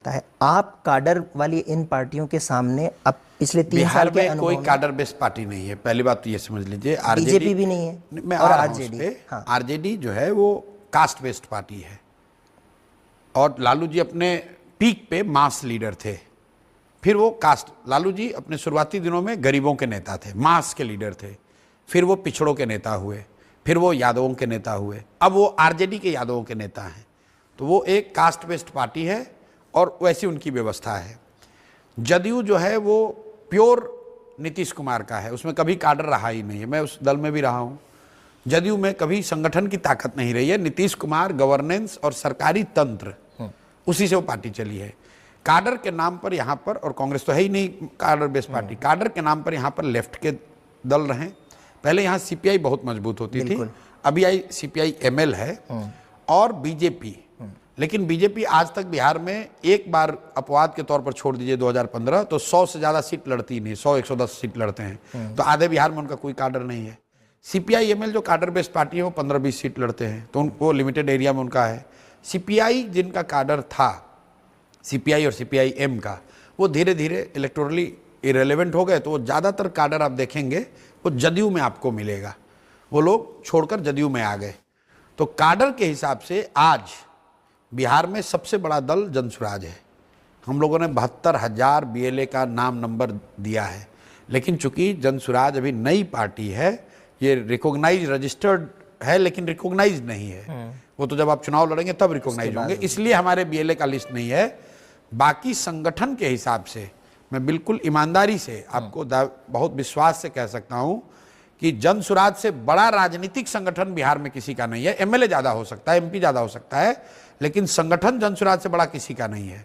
सकता है। आप काडर वाली इन पार्टियों के सामने अब पिछले 3 साल बिहार के में अनुभव कोई में काडर बेस्ड पार्टी नहीं है, पहली बात तो ये समझ लीजिए। बीजेपी भी नहीं है मैं और आ रहा हूं आरजेडी। उस पे। हाँ। आरजेडी जो है वो कास्ट बेस्ड पार्टी है, और लालू जी अपने पीक पे मास लीडर थे। फिर वो कास्ट, लालू जी अपने शुरुआती दिनों में गरीबों के नेता थे, मास के लीडर थे। फिर वो पिछड़ों के नेता हुए, फिर वो यादवों के नेता हुए, अब वो आरजेडी के यादवों के नेता हैं। तो वो एक कास्ट बेस्ड पार्टी है और वैसी उनकी व्यवस्था है। जदयू जो है वो प्योर नीतीश कुमार का है, उसमें कभी काडर रहा ही नहीं है। मैं उस दल में भी रहा हूँ। जदयू में कभी संगठन की ताकत नहीं रही है। नीतीश कुमार, गवर्नेंस और सरकारी तंत्र, उसी से वो पार्टी चली है। काडर के नाम पर यहाँ पर, और कांग्रेस तो है ही नहीं काडर बेस्ड पार्टी, काडर के नाम पर यहाँ पर लेफ्ट के दल रहे। पहले यहाँ सीपीआई बहुत मजबूत होती थी, अभी आई सीपीआई एमएल है और बीजेपी। लेकिन बीजेपी आज तक बिहार में एक बार अपवाद के तौर पर छोड़ दीजिए 2015, तो 100 से ज़्यादा सीट लड़ती नहीं, 100-110 सीट लड़ते हैं। तो आधे बिहार में उनका कोई काडर नहीं है। सीपीआई एमएल जो काडर बेस्ड पार्टी है वो 15-20 सीट लड़ते हैं, तो वो लिमिटेड एरिया में उनका है। सीपीआई जिनका काडर था, सीपीआई और सीपीआई एम का, वो धीरे धीरे इलेक्टोरली इरेलीवेंट हो गए। तो वो ज़्यादातर काडर आप देखेंगे वो जदयू में आपको मिलेगा, वो लोग छोड़कर जदयू में आ गए। तो काडर के हिसाब से आज बिहार में सबसे बड़ा दल जनसुराज है। हम लोगों ने 72,000 बीएलए का नाम नंबर दिया है, लेकिन चूंकि जनसुराज अभी नई पार्टी है, ये रिकॉग्नाइज रजिस्टर्ड है लेकिन रिकॉग्नाइज नहीं है। वो तो जब आप चुनाव लड़ेंगे तब रिकॉग्नाइज होंगे, इसलिए हमारे बीएलए का लिस्ट नहीं है। बाकी संगठन के हिसाब से मैं बिल्कुल ईमानदारी से आपको बहुत विश्वास से कह सकता हूं कि जनसुराज से बड़ा राजनीतिक संगठन बिहार में किसी का नहीं है। एमएलए ज्यादा हो सकता है, एमपी ज्यादा हो सकता है, लेकिन संगठन जनसुराज से बड़ा किसी का नहीं है।